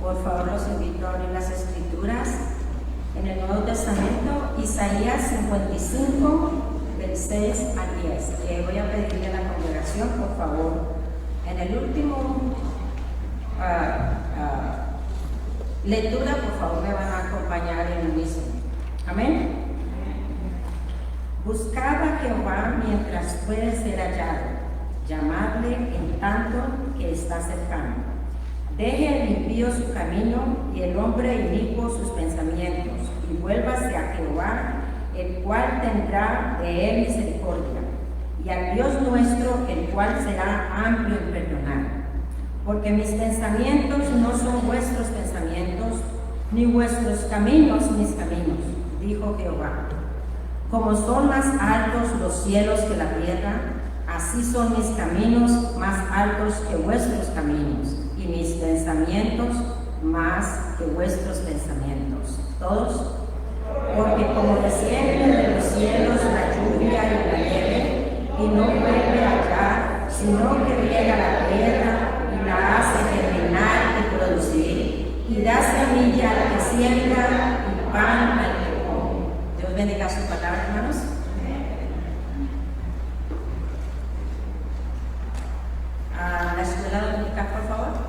Por favor, los invito a abrir las Escrituras en el Nuevo Testamento, Isaías 55, del 6 al 10. Voy a pedirle a la congregación, por favor, en el último lectura, por favor, me van a acompañar en unísono. Amén. Buscad a Jehová mientras puede ser hallado, llamadle en tanto que está cercano. Deje el impío su camino y el hombre inicuo sus pensamientos, y vuélvase a Jehová, el cual tendrá de él misericordia, y al Dios nuestro, el cual será amplio en perdonar. Porque mis pensamientos no son vuestros pensamientos, ni vuestros caminos mis caminos, dijo Jehová. Como son más altos los cielos que la tierra, así son mis caminos más altos que vuestros caminos, y mis pensamientos más que vuestros pensamientos. ¿Todos? Porque como desciende de los cielos la lluvia y la nieve, y no vuelve allá, sino que riega la tierra y la hace germinar y producir, y da semilla al que siembra y pan al que come. Dios bendiga su palabra, hermanos. A la escuela dominical, por favor.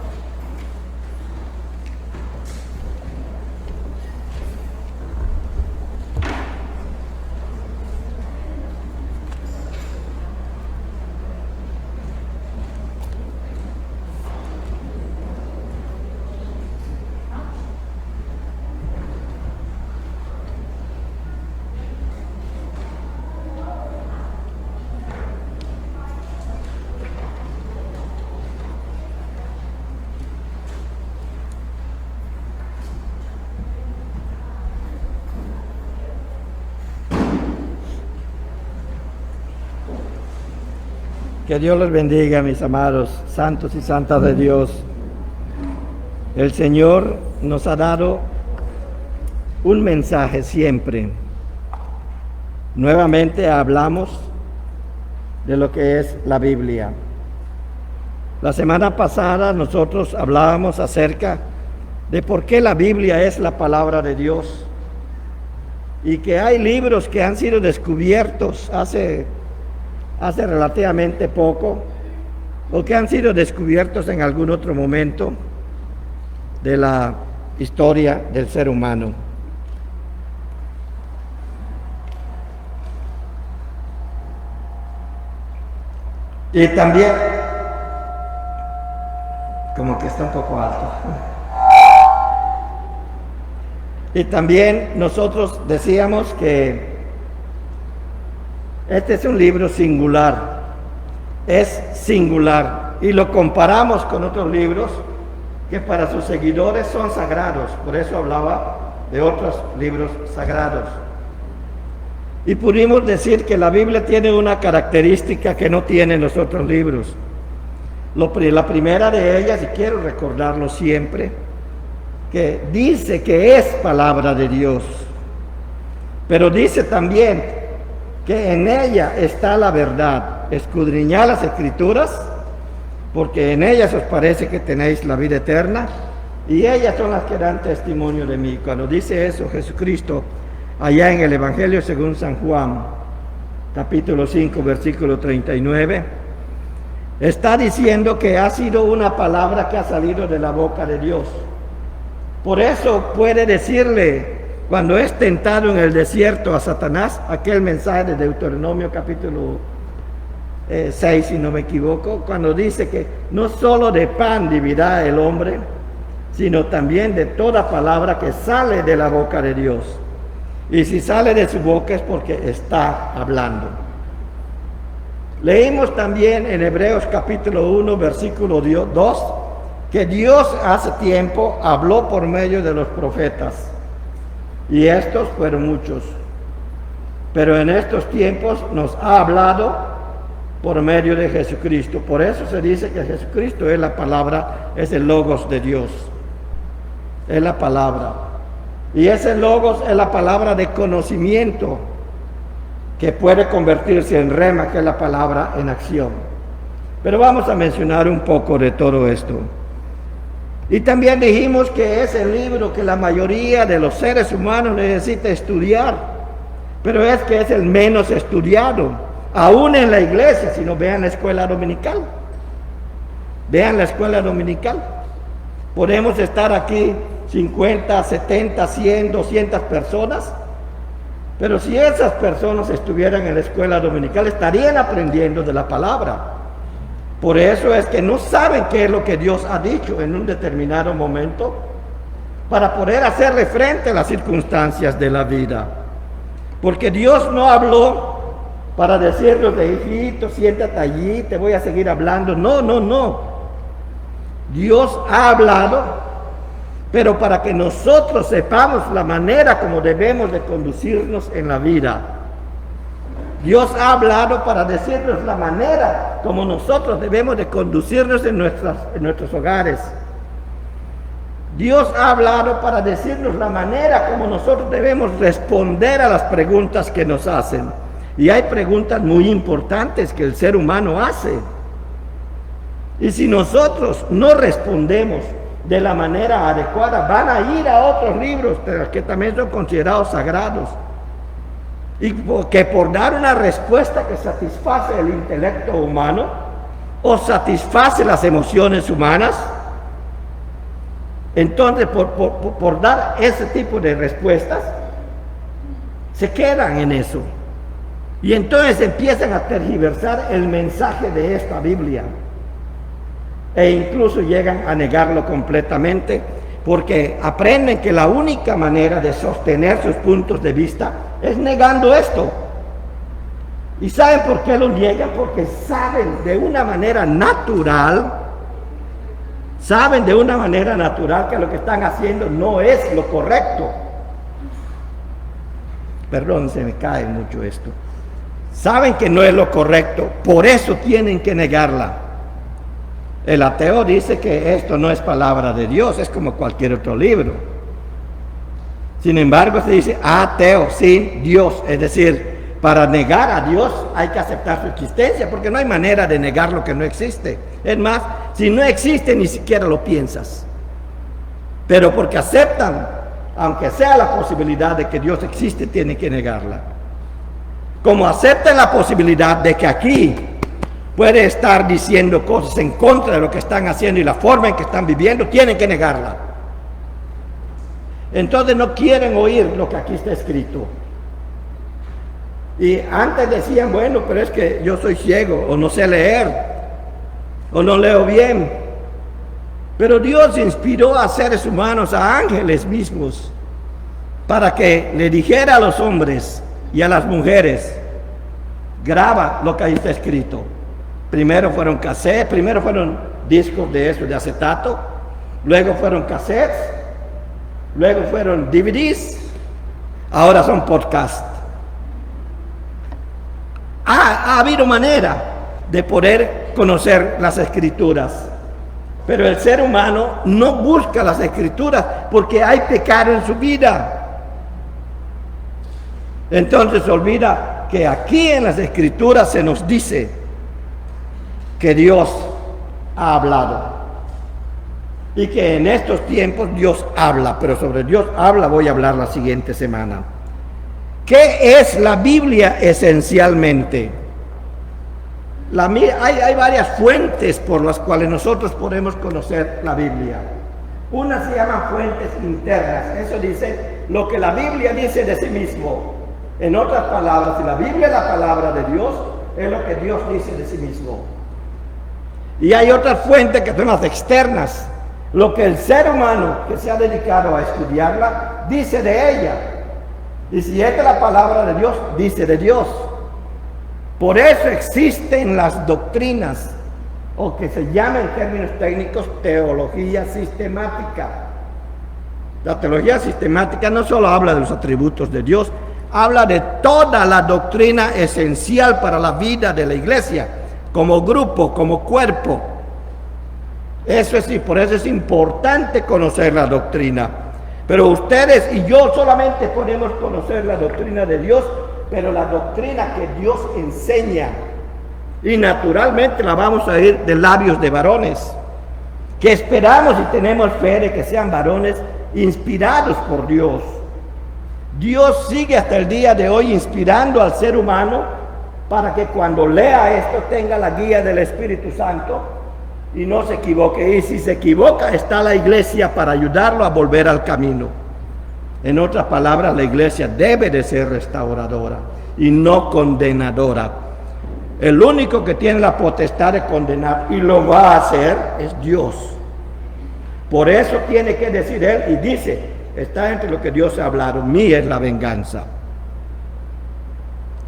Que Dios les bendiga, mis amados, santos y santas de Dios. El Señor nos ha dado un mensaje siempre. Nuevamente hablamos de lo que es la Biblia. La semana pasada nosotros hablábamos acerca de por qué la Biblia es la palabra de Dios, y que hay libros que han sido descubiertos hace relativamente poco, o que han sido descubiertos en algún otro momento de la historia del ser humano. Y también, como que está un poco alto. Y también nosotros decíamos que este es un libro singular, es singular, y lo comparamos con otros libros que para sus seguidores son sagrados. Por eso hablaba de otros libros sagrados. Y pudimos decir que la Biblia tiene una característica que no tienen los otros libros. La primera de ellas, y quiero recordarlo siempre, que dice que es palabra de Dios, pero dice también que en ella está la verdad. Escudriñad las Escrituras, porque en ellas os parece que tenéis la vida eterna, y ellas son las que dan testimonio de mí. Cuando dice eso Jesucristo, allá en el Evangelio según San Juan, capítulo 5, versículo 39, está diciendo que ha sido una palabra que ha salido de la boca de Dios. Por eso puede decirle, cuando es tentado en el desierto a Satanás, aquel mensaje de Deuteronomio capítulo 6, si no me equivoco, cuando dice que no solo de pan vivirá el hombre, sino también de toda palabra que sale de la boca de Dios. Y si sale de su boca es porque está hablando. Leímos también en Hebreos capítulo 1, versículo 2, que Dios hace tiempo habló por medio de los profetas. Y estos fueron muchos, pero en estos tiempos nos ha hablado por medio de Jesucristo. Por eso se dice que Jesucristo es la palabra, es el logos de Dios, es la palabra. Y ese logos es la palabra de conocimiento, que puede convertirse en rema, que es la palabra en acción. Pero vamos a mencionar un poco de todo esto. Y también dijimos que es el libro que la mayoría de los seres humanos necesita estudiar, pero es que es el menos estudiado, aún en la iglesia. Si no, vean la escuela dominical. Vean la escuela dominical. Podemos estar aquí 50, 70, 100, 200 personas, pero si esas personas estuvieran en la escuela dominical, estarían aprendiendo de la palabra. Por eso es que no saben qué es lo que Dios ha dicho en un determinado momento para poder hacerle frente a las circunstancias de la vida. Porque Dios no habló para decirnos, de hijito, siéntate allí, te voy a seguir hablando. No, no, no. Dios ha hablado, pero para que nosotros sepamos la manera como debemos de conducirnos en la vida. Dios ha hablado para decirnos la manera como nosotros debemos de conducirnos en nuestros hogares. Dios ha hablado para decirnos la manera como nosotros debemos responder a las preguntas que nos hacen. Y hay preguntas muy importantes que el ser humano hace. Y si nosotros no respondemos de la manera adecuada, van a ir a otros libros que también son considerados sagrados. Y que por dar una respuesta que satisface el intelecto humano o satisface las emociones humanas, entonces por dar ese tipo de respuestas, se quedan en eso. Y entonces empiezan a tergiversar el mensaje de esta Biblia. E incluso llegan a negarlo completamente, porque aprenden que la única manera de sostener sus puntos de vista es negando esto. ¿Y saben por qué lo niegan? Porque saben de una manera natural, que lo que están haciendo no es lo correcto. Perdón, se me cae mucho esto. Saben que no es lo correcto, por eso tienen que negarla. El ateo dice que esto no es palabra de Dios, es como cualquier otro libro. Sin embargo, se dice ateo sin Dios, es decir, para negar a Dios hay que aceptar su existencia, porque no hay manera de negar lo que no existe. Es más, si no existe, ni siquiera lo piensas. Pero porque aceptan, aunque sea la posibilidad de que Dios existe, tienen que negarla. Como aceptan la posibilidad de que aquí puede estar diciendo cosas en contra de lo que están haciendo y la forma en que están viviendo, tienen que negarla. Entonces no quieren oír lo que aquí está escrito. Y antes decían, bueno, pero es que yo soy ciego, o no sé leer, o no leo bien. Pero Dios inspiró a seres humanos, a ángeles mismos, para que le dijera a los hombres y a las mujeres, graba lo que ahí está escrito. Primero fueron cassettes, primero fueron discos de eso, de acetato, luego fueron cassettes, luego fueron DVDs, ahora son podcasts. Ha habido manera de poder conocer las escrituras, pero el ser humano no busca las escrituras porque hay pecado en su vida. Entonces se olvida que aquí en las escrituras se nos dice que Dios ha hablado y que en estos tiempos Dios habla, pero sobre Dios habla voy a hablar la siguiente semana. ¿Qué es la Biblia esencialmente? Hay varias fuentes por las cuales nosotros podemos conocer la Biblia. Una se llama fuentes internas, eso dice lo que la Biblia dice de sí mismo. En otras palabras, si la Biblia es la palabra de Dios, es lo que Dios dice de sí mismo. Y hay otras fuentes que son las externas, lo que el ser humano que se ha dedicado a estudiarla dice de ella. Y si esta es la palabra de Dios, dice de Dios. Por eso existen las doctrinas, o que se llama en términos técnicos teología sistemática. La teología sistemática no solo habla de los atributos de Dios, habla de toda la doctrina esencial para la vida de la iglesia, como grupo, como cuerpo. Eso sí, por eso es importante conocer la doctrina. Pero ustedes y yo solamente podemos conocer la doctrina de Dios, pero la doctrina que Dios enseña. Y naturalmente la vamos a oír de labios de varones. que esperamos y tenemos fe de que sean varones inspirados por Dios. Dios sigue hasta el día de hoy inspirando al ser humano para que cuando lea esto tenga la guía del Espíritu Santo y no se equivoque. Y si se equivoca, está la iglesia para ayudarlo a volver al camino. En otras palabras, la iglesia debe de ser restauradora y no condenadora. El único que tiene la potestad de condenar y lo va a hacer es Dios. Por eso tiene que decir él, y dice, está entre lo que Dios ha hablado, mía es la venganza.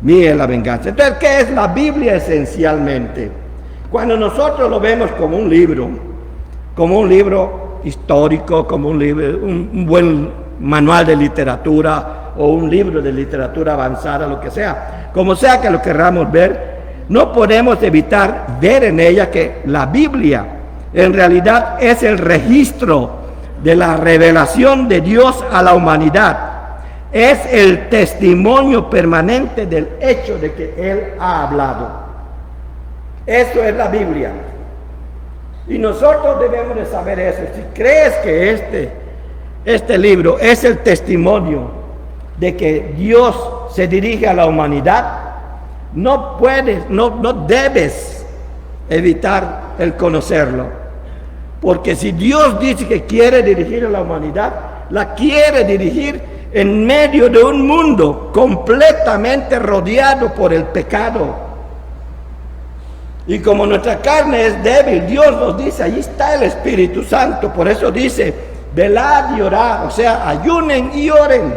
Mía es la venganza. Entonces, ¿qué es la Biblia esencialmente? Cuando nosotros lo vemos como un libro histórico, como un buen manual de literatura o un libro de literatura avanzada, lo que sea, como sea que lo querramos ver, no podemos evitar ver en ella que la Biblia en realidad es el registro de la revelación de Dios a la humanidad. Es el testimonio permanente del hecho de que Él ha hablado. Eso es la Biblia. Y nosotros debemos de saber eso. Si crees que este libro es el testimonio de que Dios se dirige a la humanidad, no debes evitar el conocerlo. Porque si Dios dice que quiere dirigir a la humanidad, la quiere dirigir en medio de un mundo completamente rodeado por el pecado. Y como nuestra carne es débil, Dios nos dice, allí está el Espíritu Santo. Por eso dice, velad y orad, o sea, ayunen y oren.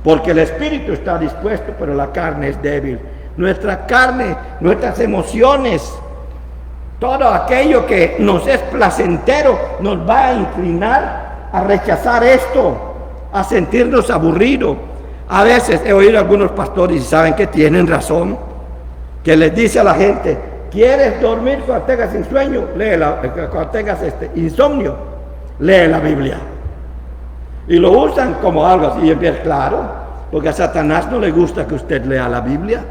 Porque el espíritu está dispuesto, pero la carne es débil. Nuestra carne, nuestras emociones, todo aquello que nos es placentero, nos va a inclinar a rechazar esto, a sentirnos aburridos. A veces he oído a algunos pastores y saben que tienen razón, que les dice a la gente, ¿quieres dormir cuando tengas sueño? Cuando tengas insomnio, lee la Biblia. Y lo usan como algo así, y empieza, claro, porque a Satanás no le gusta que usted lea la Biblia,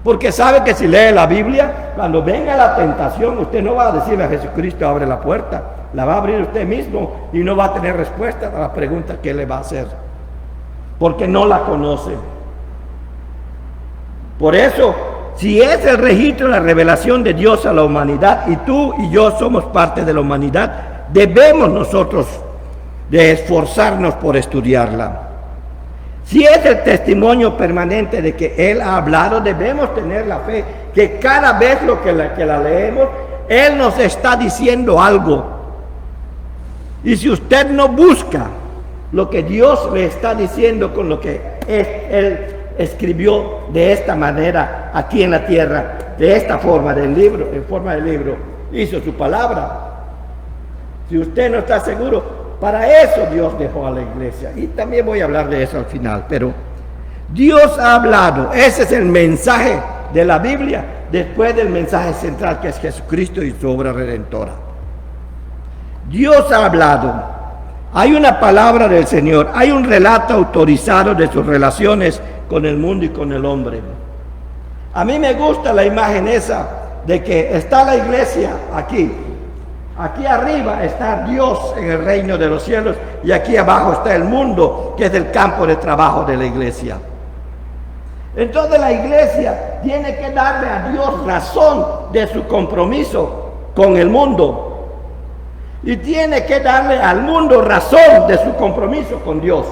porque sabe que si lee la Biblia, cuando venga la tentación, usted no va a decirle a Jesucristo, abre la puerta, la va a abrir usted mismo y no va a tener respuesta a la pregunta que le va a hacer, porque no la conoce. Por eso, si es el registro de la revelación de Dios a la humanidad, y tú y yo somos parte de la humanidad, debemos nosotros de esforzarnos por estudiarla. Si es el testimonio permanente de que Él ha hablado, debemos tener la fe que cada vez que la leemos, Él nos está diciendo algo. Y si usted no busca lo que Dios le está diciendo con lo que Él escribió de esta manera aquí en la tierra, de esta forma del libro, en forma de libro, hizo su palabra. Si usted no está seguro, para eso Dios dejó a la iglesia. Y también voy a hablar de eso al final. Pero Dios ha hablado. Ese es el mensaje de la Biblia, después del mensaje central que es Jesucristo y su obra redentora. Dios ha hablado. Hay una palabra del Señor. Hay un relato autorizado de sus relaciones con el mundo y con el hombre. A mí me gusta la imagen esa de que está la iglesia aquí. Aquí arriba está Dios en el reino de los cielos y aquí abajo está el mundo, que es el campo de trabajo de la iglesia. Entonces la iglesia tiene que darle a Dios razón de su compromiso con el mundo y tiene que darle al mundo razón de su compromiso con Dios.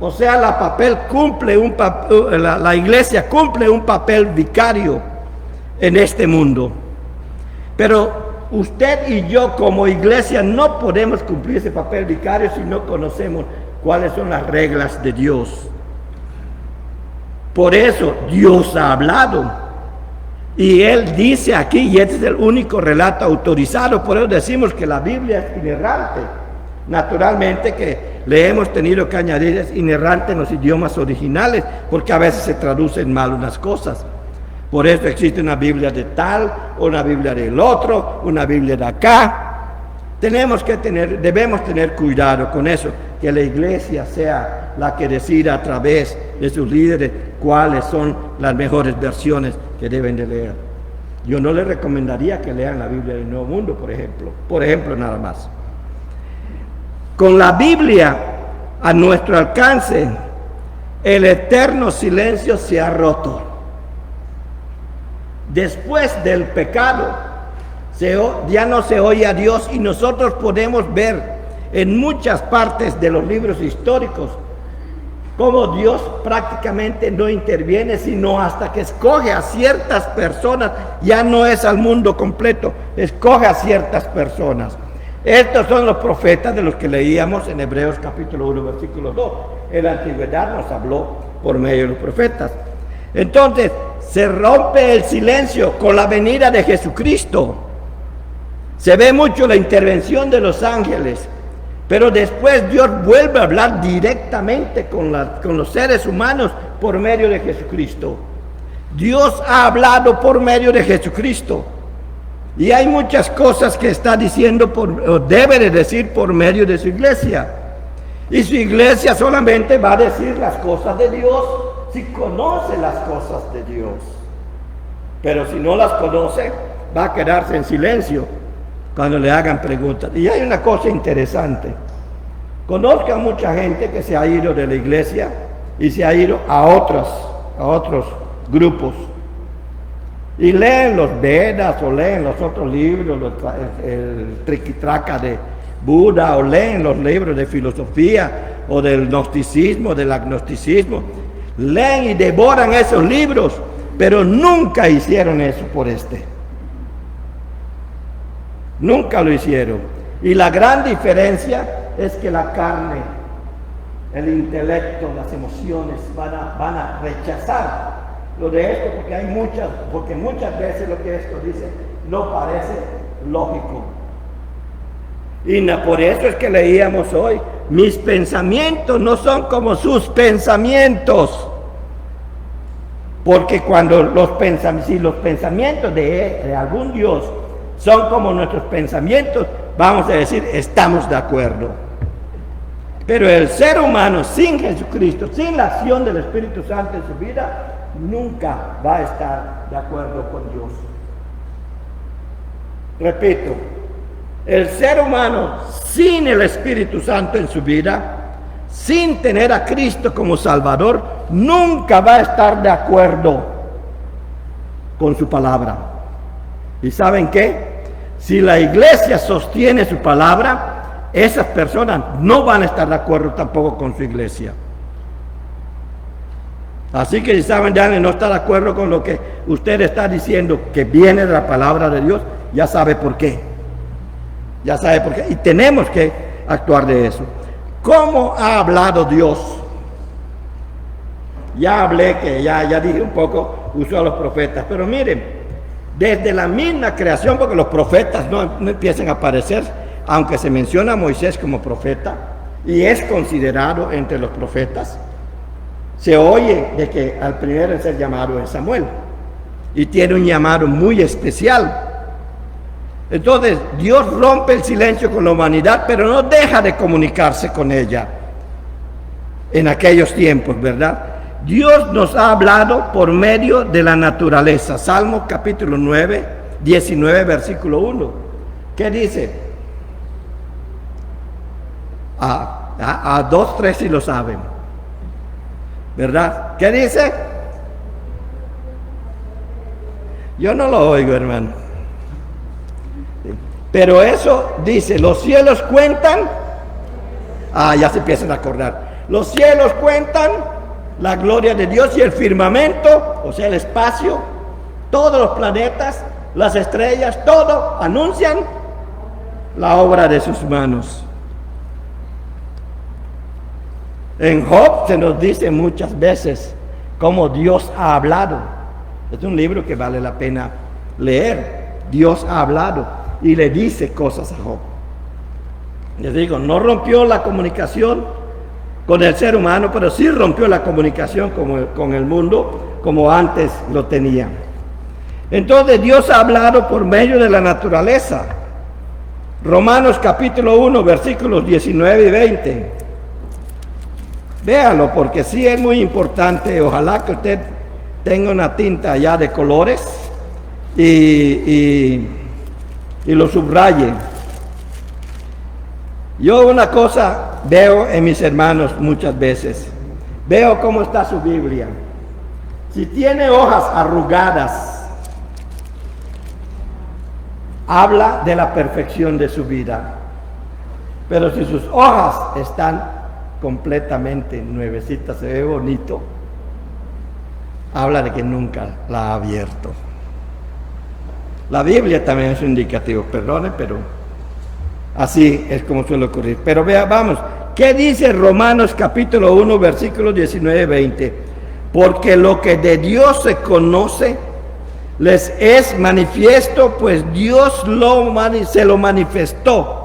O sea, la iglesia cumple un papel vicario en este mundo. Pero usted y yo como iglesia no podemos cumplir ese papel vicario si no conocemos cuáles son las reglas de Dios. Por eso Dios ha hablado. Y Él dice aquí, y este es el único relato autorizado, por eso decimos que la Biblia es inerrante. Naturalmente que le hemos tenido que añadir es inerrante en los idiomas originales, porque a veces se traducen mal unas cosas. Por eso existe una Biblia de tal, una Biblia del otro, una Biblia de acá. Debemos tener cuidado con eso, que la iglesia sea la que decida a través de sus líderes cuáles son las mejores versiones que deben de leer. Yo no les recomendaría que lean la Biblia del Nuevo Mundo, por ejemplo nada más. Con la Biblia a nuestro alcance, el eterno silencio se ha roto. Después del pecado, ya no se oye a Dios, y nosotros podemos ver en muchas partes de los libros históricos cómo Dios prácticamente no interviene, sino hasta que escoge a ciertas personas. Ya no es al mundo completo, escoge a ciertas personas. Estos son los profetas de los que leíamos en Hebreos capítulo 1, versículo 2. En la antigüedad nos habló por medio de los profetas. Entonces, se rompe el silencio con la venida de Jesucristo. Se ve mucho la intervención de los ángeles, pero después Dios vuelve a hablar directamente con los seres humanos por medio de Jesucristo. Dios ha hablado por medio de Jesucristo. Y hay muchas cosas que está diciendo, o debe de decir, por medio de su iglesia. Y su iglesia solamente va a decir las cosas de Dios si conoce las cosas de Dios. Pero si no las conoce, va a quedarse en silencio cuando le hagan preguntas. Y hay una cosa interesante. Conozco a mucha gente que se ha ido de la iglesia y se ha ido a otros grupos. Y leen los Vedas o leen los otros libros, el Triquitraca de Buda, o leen los libros de filosofía o del gnosticismo, del agnosticismo. Leen y devoran esos libros, pero nunca hicieron eso por Nunca lo hicieron. Y la gran diferencia es que la carne, el intelecto, las emociones van a rechazar lo de esto, porque muchas veces lo que esto dice no parece lógico. Y por eso es que leíamos hoy: mis pensamientos no son como sus pensamientos. Porque cuando si los pensamientos de algún Dios son como nuestros pensamientos, vamos a decir, estamos de acuerdo. Pero el ser humano sin Jesucristo, sin la acción del Espíritu Santo en su vida, nunca va a estar de acuerdo con Dios. Repito, el ser humano sin el Espíritu Santo en su vida, sin tener a Cristo como Salvador, nunca va a estar de acuerdo con su palabra. ¿Y saben qué? Si la iglesia sostiene su palabra, esas personas no van a estar de acuerdo tampoco con su iglesia. Así que si saben, ya no está de acuerdo con lo que usted está diciendo, que viene de la palabra de Dios, ya sabe por qué. Ya sabe por qué. Y tenemos que actuar de eso. ¿Cómo ha hablado Dios? Ya hablé, ya dije un poco, usó a los profetas. Pero miren, desde la misma creación, porque los profetas no empiezan a aparecer, aunque se menciona a Moisés como profeta, y es considerado entre los profetas, se oye de que al primero en ser llamado es Samuel, y tiene un llamado muy especial. Entonces Dios rompe el silencio con la humanidad, pero no deja de comunicarse con ella en aquellos tiempos, ¿verdad? Dios nos ha hablado por medio de la naturaleza. Salmo capítulo 9, 19, versículo 1. ¿Qué dice? A 2, 3 si lo saben, ¿verdad? ¿Qué dice? Yo no lo oigo, hermano. Pero eso dice: los cielos cuentan. Ya se empiezan a acordar. Los cielos cuentan la gloria de Dios, y el firmamento, o sea, el espacio, todos los planetas, las estrellas, todo anuncian la obra de sus manos. En Job se nos dice muchas veces cómo Dios ha hablado. Es un libro que vale la pena leer. Dios ha hablado y le dice cosas a Job. Les digo, no rompió la comunicación con el ser humano, pero sí rompió la comunicación con el mundo como antes lo tenía. Entonces Dios ha hablado por medio de la naturaleza. Romanos capítulo 1, versículos 19 y 20. Véanlo, porque sí es muy importante. Ojalá que usted tenga una tinta ya de colores y lo subraye. Yo una cosa veo en mis hermanos muchas veces, veo cómo está su Biblia. Si tiene hojas arrugadas, habla de la perfección de su vida. Pero si sus hojas están completamente nuevecitas, se ve bonito, habla de que nunca la ha abierto. La Biblia también es un indicativo, perdone, pero así es como suele ocurrir. Pero vamos, ¿qué dice Romanos capítulo 1, versículos 19-20? Porque lo que de Dios se conoce les es manifiesto, pues Dios se lo manifestó.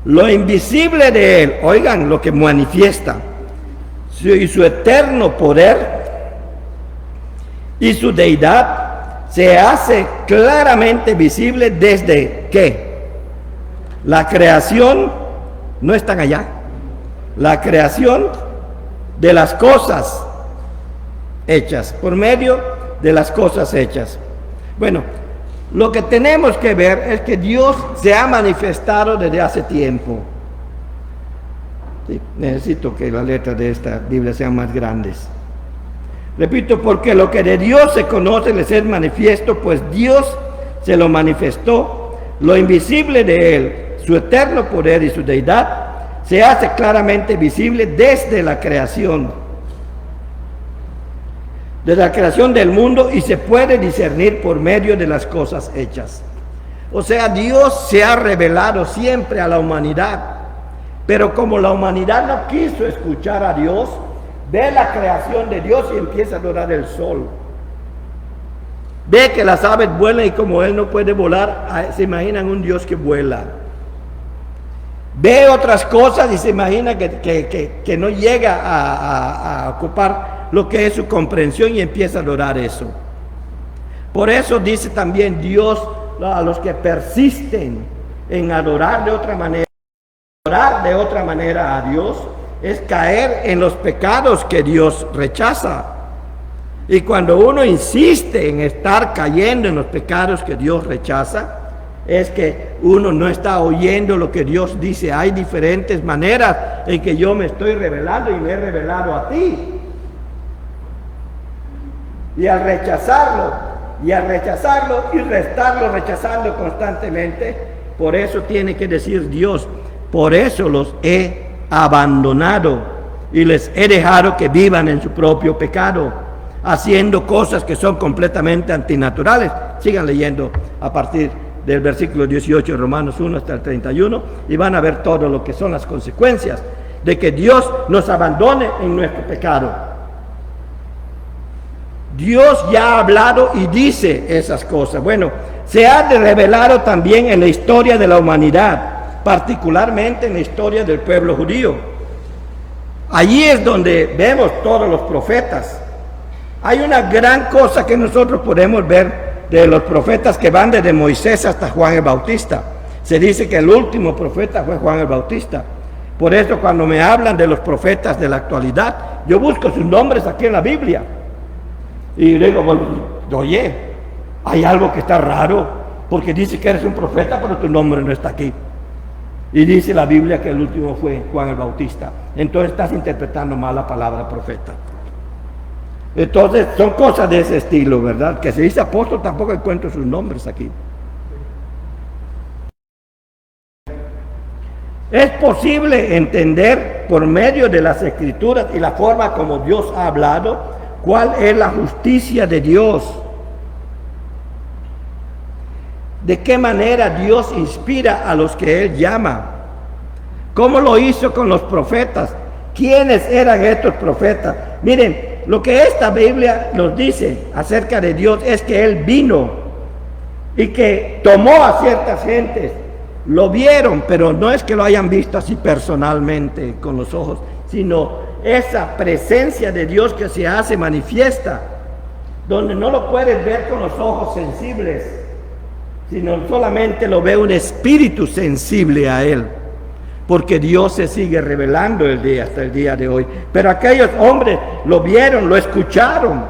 Lo invisible de Él, oigan lo que manifiesta, y su eterno poder y su deidad se hace claramente visible desde que la creación, no están allá, la creación de las cosas hechas, por medio de las cosas hechas. Bueno, lo que tenemos que ver es que Dios se ha manifestado desde hace tiempo. Sí, necesito que las letras de esta Biblia sean más grandes. Repito, porque lo que de Dios se conoce les es manifiesto, pues Dios se lo manifestó. Lo invisible de Él, su eterno poder y su deidad, se hace claramente visible desde la creación del mundo, y se puede discernir por medio de las cosas hechas. O sea, Dios se ha revelado siempre a la humanidad, pero como la humanidad no quiso escuchar a Dios, ve la creación de Dios y empieza a adorar el sol. Ve que las aves vuelan y como Él no puede volar, se imaginan un Dios que vuela. Ve otras cosas y se imagina que no llega a ocupar lo que es su comprensión y empieza a adorar eso. Por eso dice también Dios a los que persisten en adorar de otra manera a Dios, es caer en los pecados que Dios rechaza. Y cuando uno insiste en estar cayendo en los pecados que Dios rechaza, es que uno no está oyendo lo que Dios dice. Hay diferentes maneras en que yo me estoy revelando y me he revelado a ti. Y al rechazarlo y restarlo rechazando constantemente, por eso tiene que decir Dios, por eso los he abandonado y les he dejado que vivan en su propio pecado, haciendo cosas que son completamente antinaturales. Sigan leyendo a partir del versículo 18 de Romanos 1 hasta el 31 y van a ver todo lo que son las consecuencias de que Dios nos abandone en nuestro pecado. Dios ya ha hablado y dice esas cosas. Bueno, se ha revelado también en la historia de la humanidad, particularmente en la historia del pueblo judío. Allí es donde vemos todos los profetas. Hay una gran cosa que nosotros podemos ver de los profetas que van desde Moisés hasta Juan el Bautista. Se dice que el último profeta fue Juan el Bautista. Por eso cuando me hablan de los profetas de la actualidad, yo busco sus nombres aquí en la Biblia. Y digo, bueno, oye, hay algo que está raro, porque dice que eres un profeta, pero tu nombre no está aquí. Y dice la Biblia que el último fue Juan el Bautista. Entonces estás interpretando mal la palabra profeta. Entonces son cosas de ese estilo, ¿verdad? Que se dice apóstol, tampoco encuentro sus nombres aquí. Es posible entender por medio de las Escrituras y la forma como Dios ha hablado, ¿cuál es la justicia de Dios? ¿De qué manera Dios inspira a los que Él llama? ¿Cómo lo hizo con los profetas? ¿Quiénes eran estos profetas? Miren, lo que esta Biblia nos dice acerca de Dios es que Él vino y que tomó a ciertas gentes. Lo vieron, pero no es que lo hayan visto así personalmente con los ojos, sino esa presencia de Dios que se hace manifiesta, donde no lo puedes ver con los ojos sensibles, sino solamente lo ve un espíritu sensible a Él, porque Dios se sigue revelando hasta el día de hoy. Pero aquellos hombres lo vieron, lo escucharon,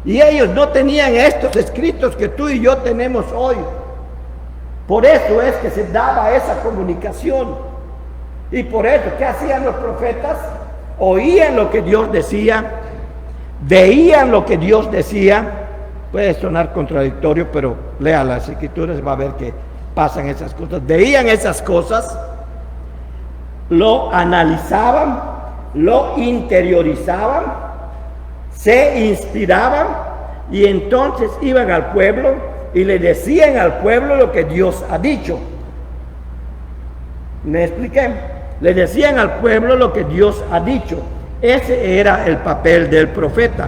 Y ellos no tenían estos escritos que tú y yo tenemos hoy. Por eso es que se daba esa comunicación. Y por eso, ¿qué hacían los profetas? Oían lo que Dios decía, veían lo que Dios decía. Puede sonar contradictorio, pero lea las escrituras, va a ver que pasan esas cosas. Veían esas cosas, lo analizaban, lo interiorizaban, se inspiraban y entonces iban al pueblo y le decían al pueblo lo que Dios ha dicho. ¿Me expliqué? Le decían al pueblo lo que Dios ha dicho. Ese era el papel del profeta.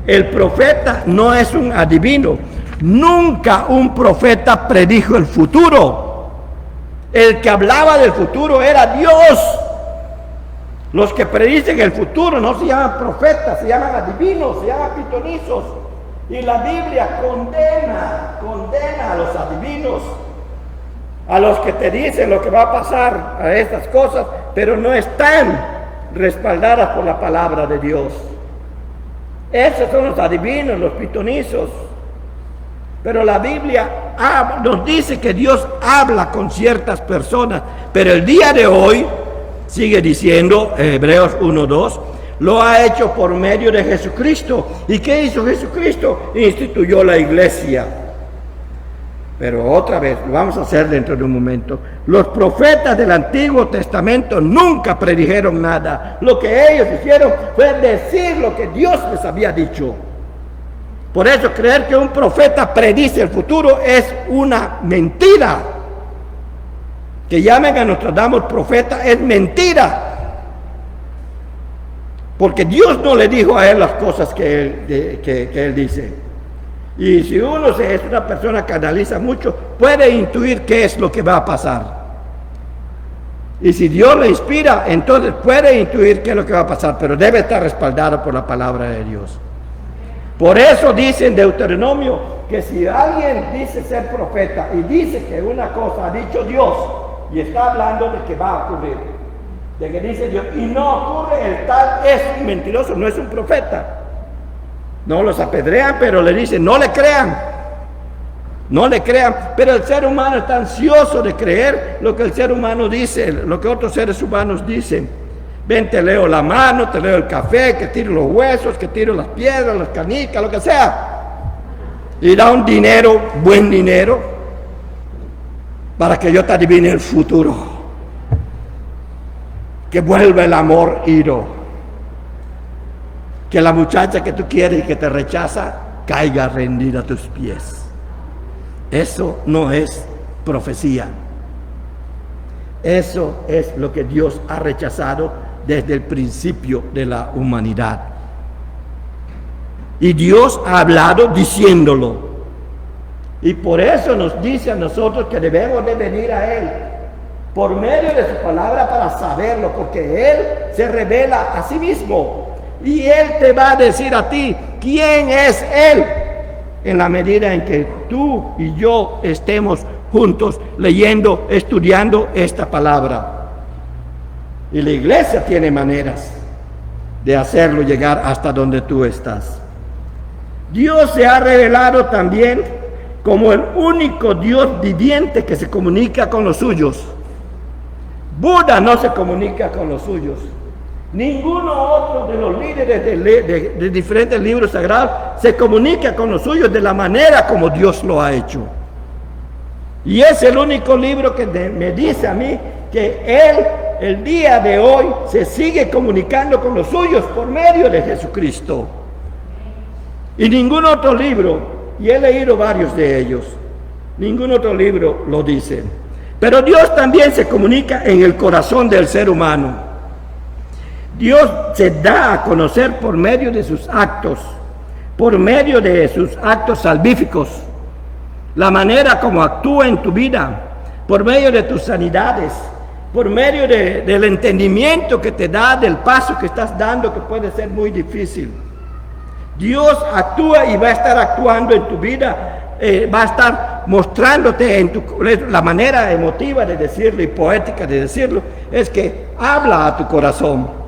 El profeta no es un adivino. Nunca un profeta predijo el futuro. El que hablaba del futuro era Dios. Los que predicen el futuro no se llaman profetas, se llaman adivinos, se llaman pitonizos. Y la Biblia condena a los adivinos, a los que te dicen lo que va a pasar a estas cosas, pero no están respaldadas por la palabra de Dios. Esos son los adivinos, los pitonizos. Pero la Biblia nos dice que Dios habla con ciertas personas, pero el día de hoy, sigue diciendo Hebreos 1:2, lo ha hecho por medio de Jesucristo. ¿Y qué hizo Jesucristo? Instituyó la iglesia. Pero otra vez, lo vamos a hacer dentro de un momento. Los profetas del Antiguo Testamento nunca predijeron nada. Lo que ellos hicieron fue decir lo que Dios les había dicho. Por eso creer que un profeta predice el futuro es una mentira. Que llamen a Nostradamus profeta es mentira. Porque Dios no le dijo a él las cosas que él dice. Y si uno es una persona que analiza mucho, puede intuir qué es lo que va a pasar. Y si Dios le inspira, entonces puede intuir qué es lo que va a pasar, pero debe estar respaldado por la palabra de Dios. Por eso dice en Deuteronomio que si alguien dice ser profeta y dice que una cosa ha dicho Dios y está hablando de que va a ocurrir, de que dice Dios y no ocurre, el tal es un mentiroso, no es un profeta. No los apedrean, pero le dicen no le crean, no le crean. Pero el ser humano está ansioso de creer lo que el ser humano dice, lo que otros seres humanos dicen. Ven, te leo la mano, te leo el café, que tiro los huesos, que tiro las piedras, las canicas, lo que sea. Y da un dinero, buen dinero, para que yo te adivine el futuro. Que vuelva el amor iro. Que la muchacha que tú quieres y que te rechaza caiga rendida a tus pies. Eso no es profecía. Eso es lo que Dios ha rechazado desde el principio de la humanidad. Y Dios ha hablado diciéndolo. Y por eso nos dice a nosotros que debemos de venir a Él por medio de su palabra para saberlo, porque Él se revela a sí mismo. Y Él te va a decir a ti quién es Él, en la medida en que tú y yo estemos juntos leyendo, estudiando esta palabra. Y la iglesia tiene maneras de hacerlo llegar hasta donde tú estás. Dios se ha revelado también como el único Dios viviente que se comunica con los suyos. Buda no se comunica con los suyos. Ninguno otro de los líderes de diferentes libros sagrados se comunica con los suyos de la manera como Dios lo ha hecho. Y es el único libro que me dice a mí que Él, el día de hoy, se sigue comunicando con los suyos por medio de Jesucristo. Y ningún otro libro, y he leído varios de ellos, ningún otro libro lo dice. Pero Dios también se comunica en el corazón del ser humano. Dios se da a conocer por medio de sus actos, por medio de sus actos salvíficos, la manera como actúa en tu vida, por medio de tus sanidades, por medio del entendimiento que te da del paso que estás dando, que puede ser muy difícil. Dios actúa y va a estar actuando en tu vida, va a estar mostrándote la manera emotiva de decirlo y poética de decirlo, es que habla a tu corazón.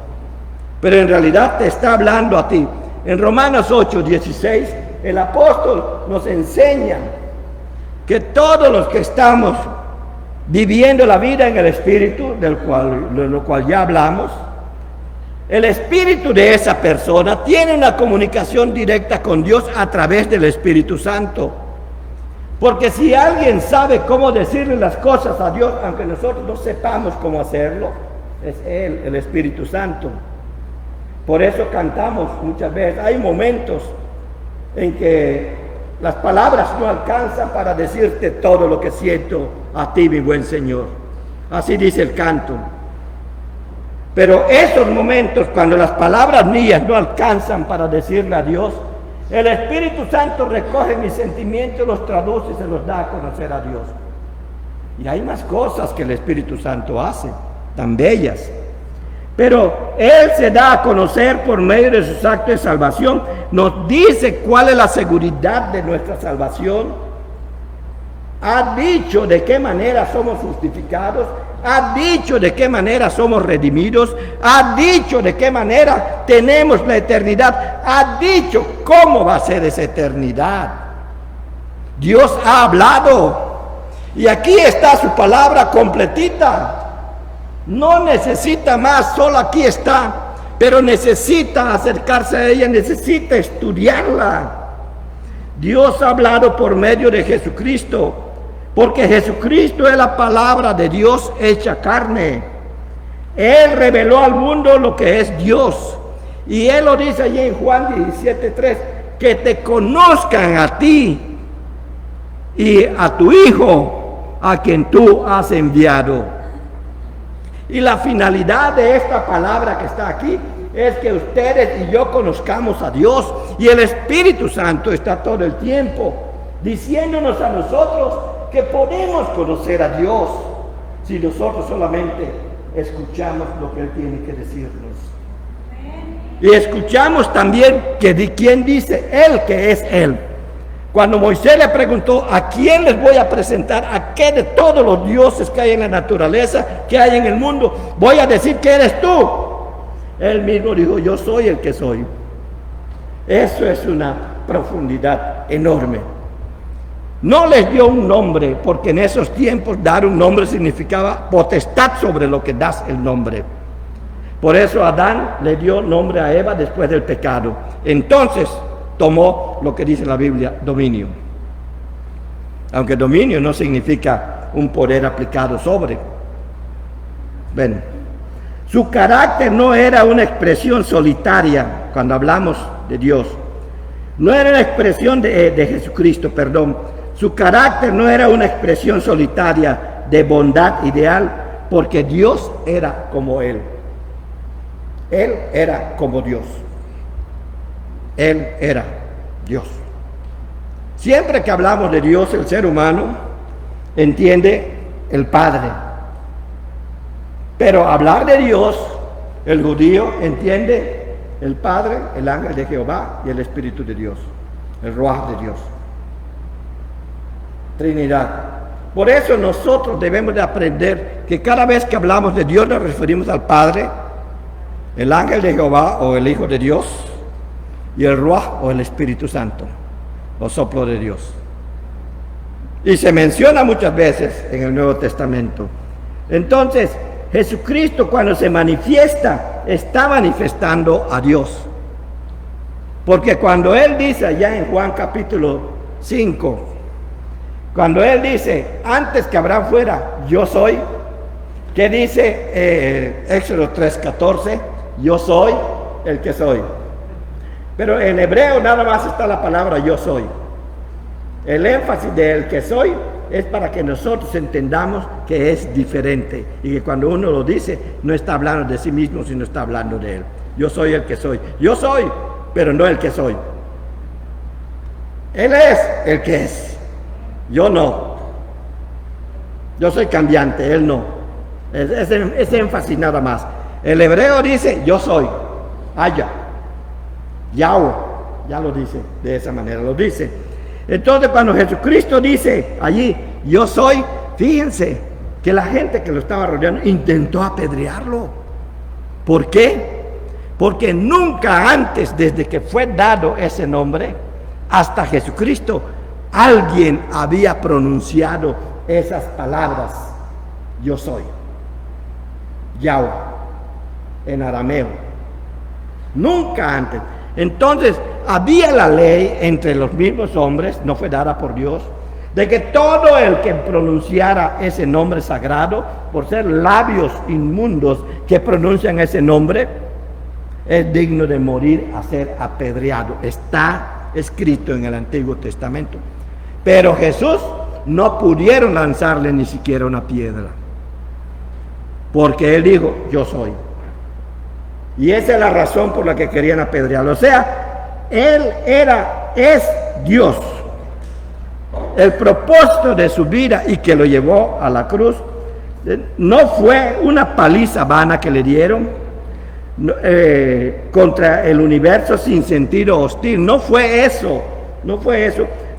Pero en realidad te está hablando a ti. En Romanos 8:16 el apóstol nos enseña que todos los que estamos viviendo la vida en el Espíritu, de lo cual ya hablamos, el Espíritu de esa persona tiene una comunicación directa con Dios a través del Espíritu Santo. Porque si alguien sabe cómo decirle las cosas a Dios, aunque nosotros no sepamos cómo hacerlo, es Él, el Espíritu Santo. Por eso cantamos muchas veces. Hay momentos en que las palabras no alcanzan para decirte todo lo que siento a ti, mi buen Señor. Así dice el canto. Pero esos momentos, cuando las palabras mías no alcanzan para decirle a Dios, el Espíritu Santo recoge mis sentimientos, los traduce y se los da a conocer a Dios. Y hay más cosas que el Espíritu Santo hace, tan bellas. Pero Él se da a conocer por medio de sus actos de salvación. Nos dice cuál es la seguridad de nuestra salvación. Ha dicho de qué manera somos justificados. Ha dicho de qué manera somos redimidos. Ha dicho de qué manera tenemos la eternidad. Ha dicho cómo va a ser esa eternidad. Dios ha hablado. Y aquí está su palabra completita. No necesita más, solo aquí está. Pero necesita acercarse a ella, necesita estudiarla. Dios ha hablado por medio de Jesucristo. Porque Jesucristo es la palabra de Dios hecha carne. Él reveló al mundo lo que es Dios. Y Él lo dice allí en Juan 17:3, que te conozcan a ti y a tu Hijo, a quien tú has enviado. Y la finalidad de esta palabra que está aquí es que ustedes y yo conozcamos a Dios. Y el Espíritu Santo está todo el tiempo diciéndonos a nosotros que podemos conocer a Dios si nosotros solamente escuchamos lo que Él tiene que decirnos. Y escuchamos también que quién dice Él que es Él. Cuando Moisés le preguntó a quién les voy a presentar, a qué de todos los dioses que hay en la naturaleza, que hay en el mundo, voy a decir que eres tú. Él mismo dijo, yo soy el que soy. Eso es una profundidad enorme. No les dio un nombre, porque en esos tiempos dar un nombre significaba potestad sobre lo que das el nombre. Por eso Adán le dio nombre a Eva después del pecado. Entonces tomó lo que dice la Biblia, dominio. Aunque dominio no significa un poder aplicado sobre. Ven, su carácter no era una expresión solitaria cuando hablamos de Dios. No era una expresión de Jesucristo, perdón. Su carácter no era una expresión solitaria de bondad ideal, porque Dios era como Él. Él era como Dios. Él era Dios. Siempre que hablamos de Dios, el ser humano entiende el Padre. Pero hablar de Dios, el judío entiende el Padre, el ángel de Jehová y el Espíritu de Dios, el Ruaj de Dios. Trinidad. Por eso nosotros debemos de aprender que cada vez que hablamos de Dios nos referimos al Padre, el ángel de Jehová o el Hijo de Dios y el Ruaj o el Espíritu Santo o soplo de Dios. Y se menciona muchas veces en el Nuevo Testamento. Entonces, Jesucristo cuando se manifiesta, está manifestando a Dios. Porque cuando Él dice allá en Juan capítulo 5, cuando Él dice, antes que Abraham fuera, yo soy, ¿qué dice Éxodo 3:14? Yo soy el que soy. Pero en hebreo nada más está la palabra yo soy. El énfasis de el que soy es para que nosotros entendamos que es diferente y que cuando uno lo dice no está hablando de sí mismo, sino está hablando de Él. Yo soy el que soy. Yo soy, pero no el que soy. Él es el que es. Yo no. Yo soy cambiante, Él no. Es énfasis nada más. El hebreo dice yo soy. Haya. Yahweh. Ya lo dice de esa manera, lo dice. Entonces cuando Jesucristo dice allí yo soy, fíjense que la gente que lo estaba rodeando intentó apedrearlo. ¿Por qué? Porque nunca antes, desde que fue dado ese nombre, hasta Jesucristo, alguien había pronunciado esas palabras: yo soy, Yahweh, en arameo. Nunca antes. Entonces, había la ley entre los mismos hombres, no fue dada por Dios, de que todo el que pronunciara ese nombre sagrado, por ser labios inmundos que pronuncian ese nombre, es digno de morir a ser apedreado. Está escrito en el Antiguo Testamento. Pero Jesús no pudieron lanzarle ni siquiera una piedra, porque él dijo: yo soy. Y esa es la razón por la que querían apedrearlo. O sea, él es Dios. El propósito de su vida y que lo llevó a la cruz no fue una paliza vana que le dieron contra el universo sin sentido hostil. No fue eso,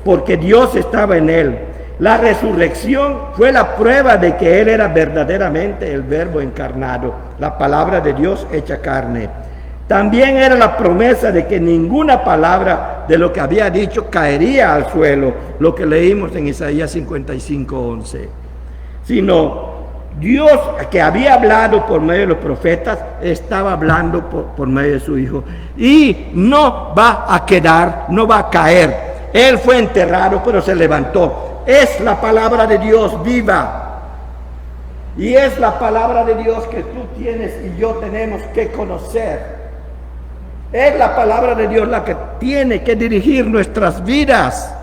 porque Dios estaba en él. La resurrección fue la prueba de que él era verdaderamente el Verbo encarnado, la palabra de Dios hecha carne. También era la promesa de que ninguna palabra de lo que había dicho caería al suelo, lo que leímos en Isaías 55:11, sino Dios, que había hablado por medio de los profetas, estaba hablando por medio de su Hijo. Y no va a quedar, no va a caer. Él fue enterrado, pero se levantó. Es la palabra de Dios viva. Y es la palabra de Dios que tú tienes y yo tenemos que conocer. Es la palabra de Dios la que tiene que dirigir nuestras vidas.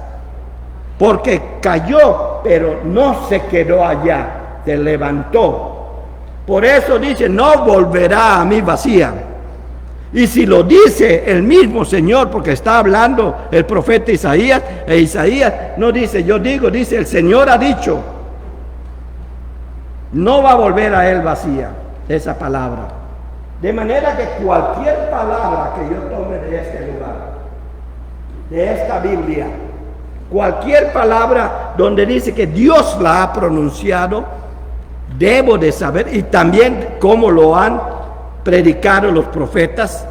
Porque cayó, pero no se quedó allá, se levantó. Por eso dice: no volverá a mí vacía. Y si lo dice el mismo Señor, porque está hablando el profeta Isaías, e Isaías no dice yo digo, dice el Señor ha dicho, no va a volver a él vacía esa palabra. De manera que cualquier palabra que yo tome de este lugar, de esta Biblia, cualquier palabra donde dice que Dios la ha pronunciado, debo de saber, y también cómo lo han predicado los profetas.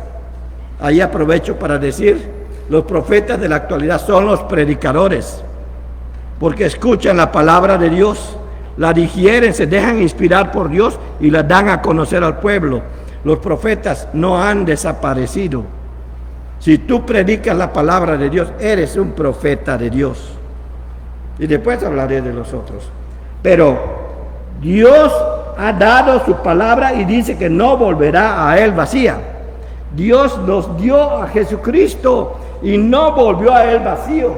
Ahí aprovecho para decir, los profetas de la actualidad son los predicadores, porque escuchan la palabra de Dios, la digieren, se dejan inspirar por Dios y la dan a conocer al pueblo. Los profetas no han desaparecido. Si tú predicas la palabra de Dios, eres un profeta de Dios. Y después hablaré de los otros. Pero Dios ha dado su palabra y dice que no volverá a él vacía. Dios nos dio a Jesucristo y no volvió a él vacío,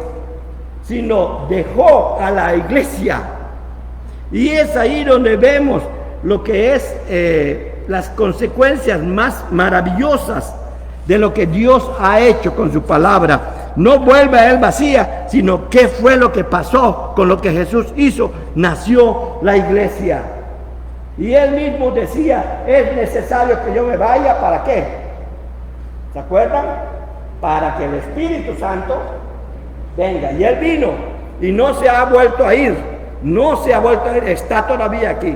sino dejó a la iglesia. Y es ahí donde vemos lo que es las consecuencias más maravillosas de lo que Dios ha hecho con su palabra. No vuelve a él vacía, sino qué fue lo que pasó con lo que Jesús hizo. Nació la iglesia. Y él mismo decía: es necesario que yo me vaya, ¿para qué? ¿Se acuerdan? Para que el Espíritu Santo venga. Y él vino y no se ha vuelto a ir. No se ha vuelto a ir, está todavía aquí.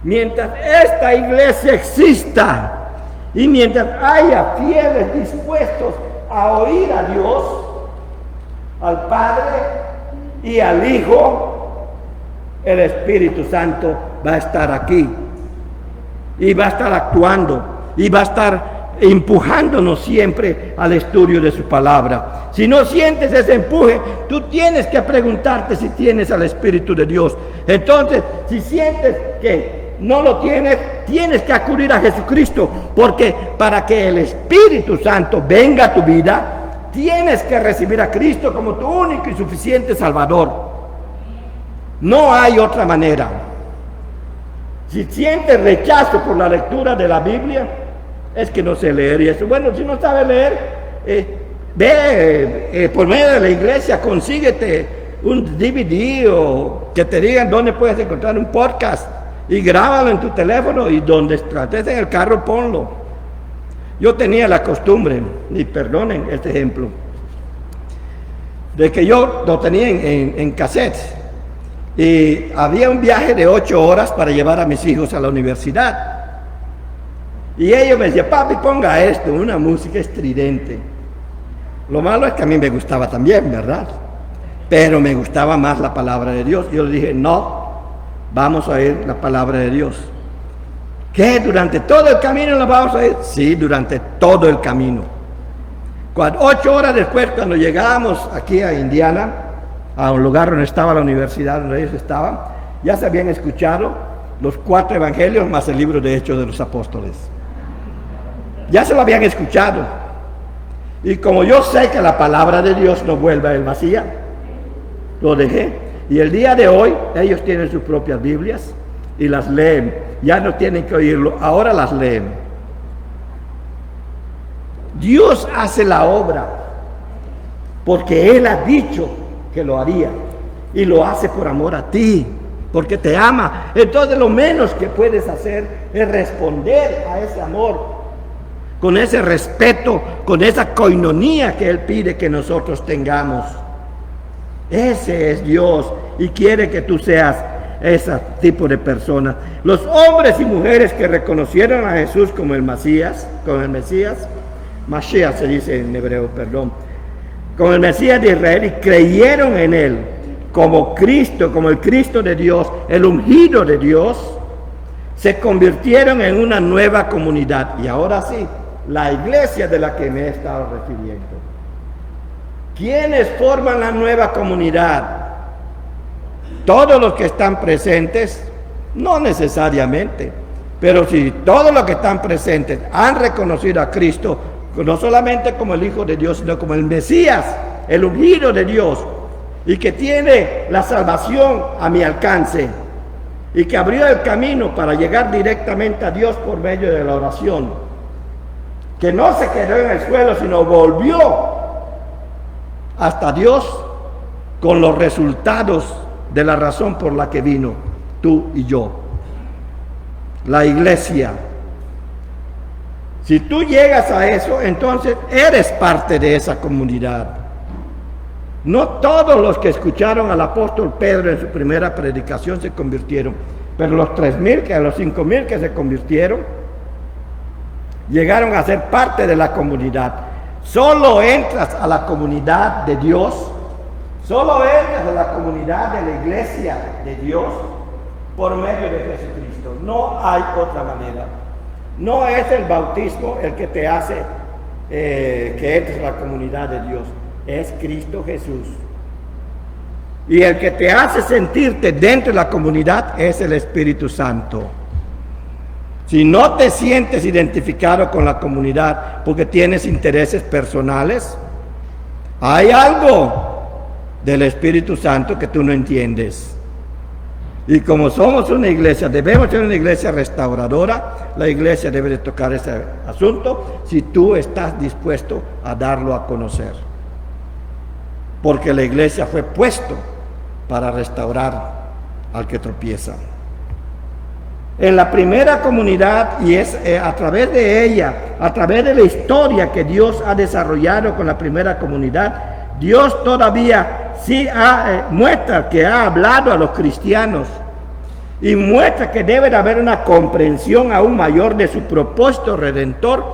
Mientras esta iglesia exista y mientras haya fieles dispuestos a oír a Dios, al Padre y al Hijo, el Espíritu Santo va a estar aquí y va a estar actuando y va a estar empujándonos siempre al estudio de su palabra. Si no sientes ese empuje, tú tienes que preguntarte si tienes al Espíritu de Dios. Entonces, si sientes que no lo tienes, tienes que acudir a Jesucristo, porque para que el Espíritu Santo venga a tu vida, tienes que recibir a Cristo como tu único y suficiente Salvador. No hay otra manera. Si sientes rechazo por la lectura de la Biblia, es que no sé leer y eso. Bueno, si no sabes leer, ve por medio de la iglesia, consíguete un DVD o que te digan dónde puedes encontrar un podcast y grábalo en tu teléfono y donde estés en el carro ponlo. Yo tenía la costumbre, y perdonen este ejemplo, de que yo lo tenía en cassettes y había un viaje de 8 horas para llevar a mis hijos a la universidad. Y ellos me decían: papi, ponga esto, una música estridente. Lo malo es que a mí me gustaba también, ¿verdad? Pero me gustaba más la palabra de Dios. Yo le dije, no, vamos a oír la palabra de Dios. ¿Qué? ¿Durante todo el camino la vamos a oír? Sí, durante todo el camino. 8 horas después, cuando llegábamos aquí a Indiana, a un lugar donde estaba la universidad, donde ellos estaban, ya se habían escuchado los 4 evangelios más el libro de Hechos de los Apóstoles. Ya se lo habían escuchado. Y como yo sé que la palabra de Dios no vuelve a él vacía, lo dejé. Y el día de hoy ellos tienen sus propias Biblias y las leen. Ya no tienen que oírlo, ahora las leen. Dios hace la obra porque Él ha dicho que lo haría. Y lo hace por amor a ti, porque te ama. Entonces lo menos que puedes hacer es responder a ese amor, con ese respeto, con esa coinonía que Él pide que nosotros tengamos. Ese es Dios y quiere que tú seas ese tipo de persona. Los hombres y mujeres que reconocieron a Jesús como el Mesías, Mashiach se dice en hebreo, perdón, como el Mesías de Israel, y creyeron en Él como Cristo, como el Cristo de Dios, el ungido de Dios, se convirtieron en una nueva comunidad. Y ahora sí, la iglesia de la que me he estado refiriendo. ¿Quiénes forman la nueva comunidad? Todos los que están presentes, no necesariamente, pero si todos los que están presentes han reconocido a Cristo, no solamente como el Hijo de Dios, sino como el Mesías, el ungido de Dios, y que tiene la salvación a mi alcance, y que abrió el camino para llegar directamente a Dios por medio de la oración, que no se quedó en el suelo, sino volvió hasta Dios con los resultados de la razón por la que vino tú y yo. La iglesia. Si tú llegas a eso, entonces eres parte de esa comunidad. No todos los que escucharon al apóstol Pedro en su primera predicación se convirtieron, pero los 3,000, los 5,000 que se convirtieron, llegaron a ser parte de la comunidad. Solo entras a la comunidad de Dios, solo entras a la comunidad de la iglesia de Dios por medio de Jesucristo. No hay otra manera. No es el bautismo el que te hace que entres a la comunidad de Dios. Es Cristo Jesús. Y el que te hace sentirte dentro de la comunidad es el Espíritu Santo. Si no te sientes identificado con la comunidad porque tienes intereses personales, hay algo del Espíritu Santo que tú no entiendes. Y como somos una iglesia, debemos ser una iglesia restauradora, la iglesia debe de tocar ese asunto si tú estás dispuesto a darlo a conocer. Porque la iglesia fue puesto para restaurar al que tropieza. En la primera comunidad, y es a través de ella, a través de la historia que Dios ha desarrollado con la primera comunidad, Dios todavía sí muestra que ha hablado a los cristianos y muestra que debe de haber una comprensión aún mayor de su propósito redentor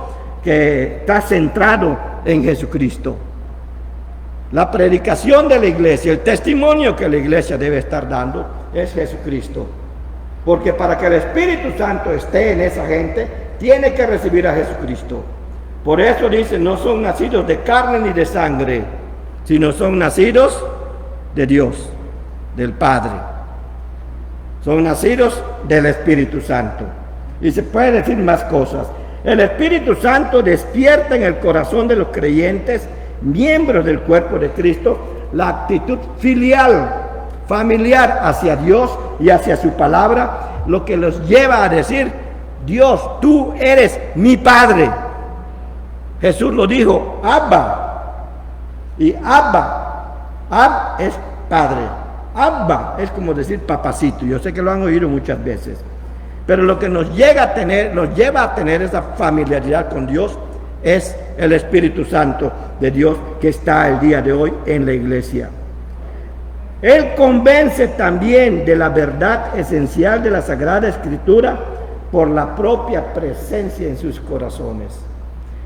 que está centrado en Jesucristo. La predicación de la iglesia, el testimonio que la iglesia debe estar dando es Jesucristo. Porque para que el Espíritu Santo esté en esa gente, tiene que recibir a Jesucristo. Por eso dice, no son nacidos de carne ni de sangre, sino son nacidos de Dios, del Padre. Son nacidos del Espíritu Santo. Y se puede decir más cosas. El Espíritu Santo despierta en el corazón de los creyentes, miembros del cuerpo de Cristo, la actitud filial, familiar hacia Dios y hacia su palabra, lo que los lleva a decir, Dios, tú eres mi Padre. Jesús lo dijo, Abba. Y Ab es Padre. Abba es como decir papacito. Yo sé que lo han oído muchas veces. Pero lo que nos lleva a tener esa familiaridad con Dios es el Espíritu Santo de Dios que está el día de hoy en la iglesia. Él convence también de la verdad esencial de la Sagrada Escritura por la propia presencia en sus corazones.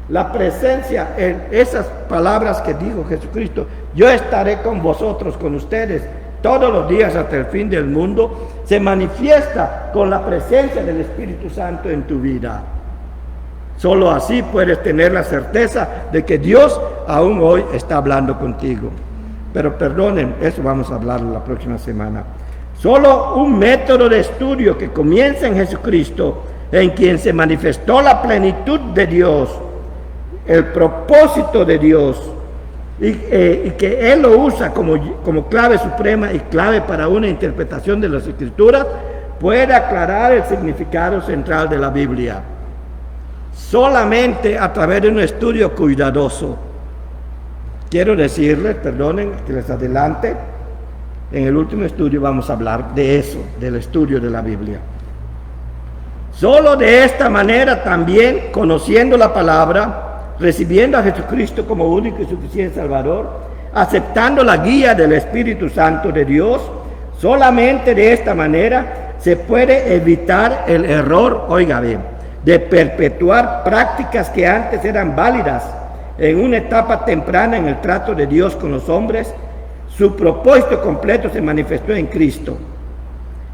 La presencia en esas palabras que dijo Jesucristo, yo estaré con vosotros, con ustedes, todos los días hasta el fin del mundo, se manifiesta con la presencia del Espíritu Santo en tu vida. Solo así puedes tener la certeza de que Dios aún hoy está hablando contigo. Pero perdonen, eso vamos a hablar la próxima semana. Solo un método de estudio que comienza en Jesucristo, en quien se manifestó la plenitud de Dios, el propósito de Dios, y que Él lo usa como clave suprema y clave para una interpretación de las Escrituras, puede aclarar el significado central de la Biblia. Solamente a través de un estudio cuidadoso. Quiero decirles, perdonen que les adelante, en el último estudio vamos a hablar de eso, del estudio de la Biblia. Solo de esta manera también, conociendo la palabra, recibiendo a Jesucristo como único y suficiente Salvador, aceptando la guía del Espíritu Santo de Dios, solamente de esta manera se puede evitar el error, oiga bien, de perpetuar prácticas que antes eran válidas en una etapa temprana en el trato de Dios con los hombres. Su propósito completo se manifestó en Cristo.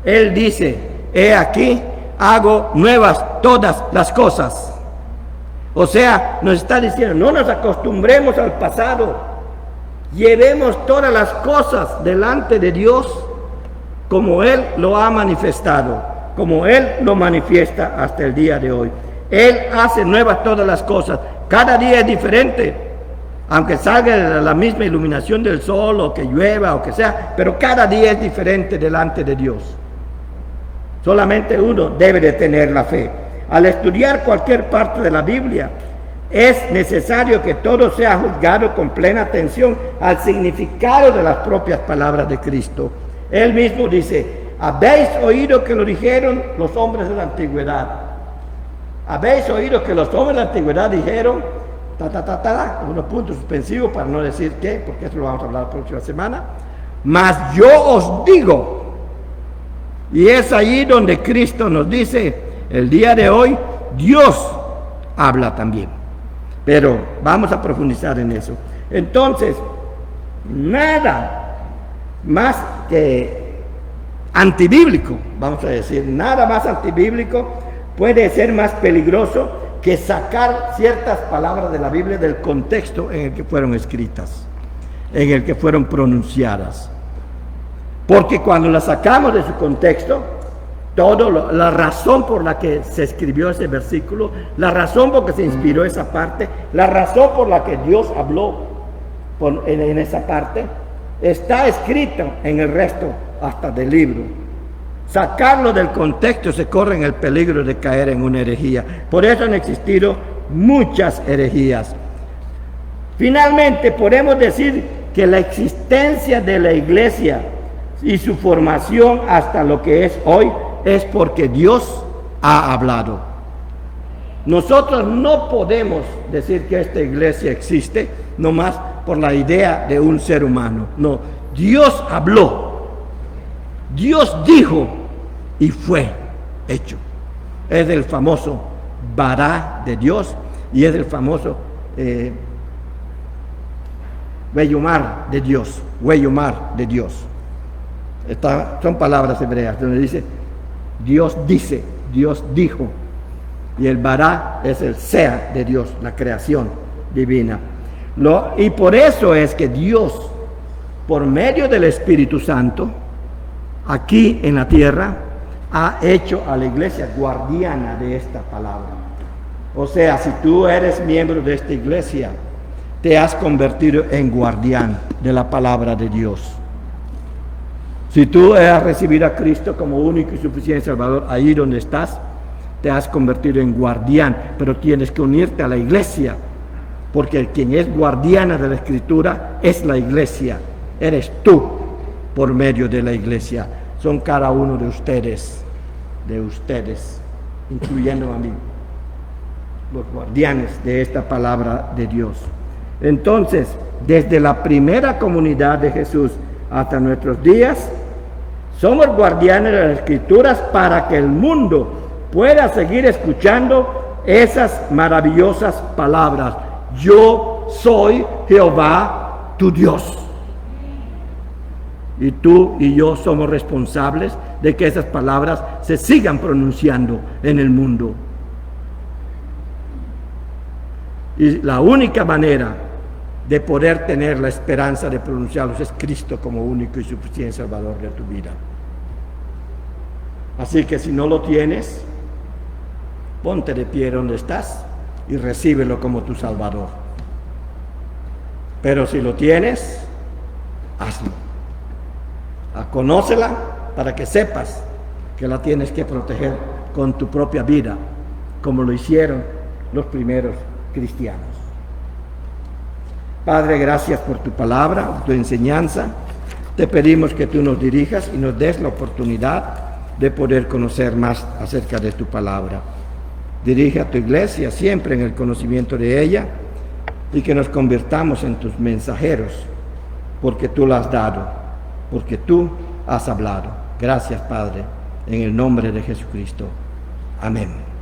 Él dice, he aquí, hago nuevas todas las cosas. O sea, nos está diciendo, no nos acostumbremos al pasado, llevemos todas las cosas delante de Dios como Él lo ha manifestado, como Él lo manifiesta hasta el día de hoy. Él hace nuevas todas las cosas, cada día es diferente, aunque salga de la misma iluminación del sol o que llueva o que sea, pero cada día es diferente delante de Dios. Solamente uno debe de tener la fe. Al estudiar cualquier parte de la Biblia, es necesario que todo sea juzgado con plena atención al significado de las propias palabras de Cristo. Él mismo dice, habéis oído que lo dijeron los hombres de la antigüedad. Habéis oído que los hombres de la antigüedad dijeron, unos puntos suspensivos para no decir qué, porque eso lo vamos a hablar la próxima semana. Mas yo os digo, y es ahí donde Cristo nos dice, el día de hoy, Dios habla también. Pero vamos a profundizar en eso. Entonces, nada más que antibíblico, vamos a decir, nada más antibíblico puede ser más peligroso que sacar ciertas palabras de la Biblia del contexto en el que fueron escritas, en el que fueron pronunciadas. Porque cuando las sacamos de su contexto, la razón por la que se escribió ese versículo, la razón por la que se inspiró esa parte, la razón por la que Dios habló en esa parte, está escrito en el resto hasta del libro. Sacarlo del contexto se corre en el peligro de caer en una herejía. Por eso han existido muchas herejías. Finalmente, podemos decir que la existencia de la iglesia y su formación hasta lo que es hoy es porque Dios ha hablado. Nosotros no podemos decir que esta iglesia existe nomás por la idea de un ser humano. No, Dios habló, Dios dijo y fue hecho. Es el famoso Bará de Dios y es el famoso Weyomar de Dios, Weyomar de Dios. Son palabras hebreas donde dice Dios dice, Dios dijo, y el Bará es el sea de Dios, la creación divina. Y por eso es que Dios, por medio del Espíritu Santo, aquí en la tierra, ha hecho a la iglesia guardiana de esta palabra. O sea, si tú eres miembro de esta iglesia, te has convertido en guardián de la palabra de Dios. Si tú has recibido a Cristo como único y suficiente Salvador, ahí donde estás, te has convertido en guardián, pero tienes que unirte a la iglesia, porque quien es guardiana de la Escritura es la iglesia, eres tú por medio de la iglesia, son cada uno de ustedes, incluyendo a mí, los guardianes de esta palabra de Dios. Entonces, desde la primera comunidad de Jesús hasta nuestros días, somos guardianes de las Escrituras para que el mundo pueda seguir escuchando esas maravillosas palabras: yo soy Jehová tu Dios. Y tú y yo somos responsables de que esas palabras se sigan pronunciando en el mundo. Y la única manera de poder tener la esperanza de pronunciarlos es Cristo como único y suficiente Salvador de tu vida. Así que si no lo tienes, ponte de pie donde estás y recíbelo como tu Salvador. Pero si lo tienes, hazlo. Conócela para que sepas que la tienes que proteger con tu propia vida, como lo hicieron los primeros cristianos. Padre, gracias por tu palabra, por tu enseñanza. Te pedimos que tú nos dirijas y nos des la oportunidad de poder conocer más acerca de tu palabra. Dirige a tu iglesia siempre en el conocimiento de ella y que nos convirtamos en tus mensajeros, porque tú la has dado, porque tú has hablado. Gracias, Padre, en el nombre de Jesucristo. Amén.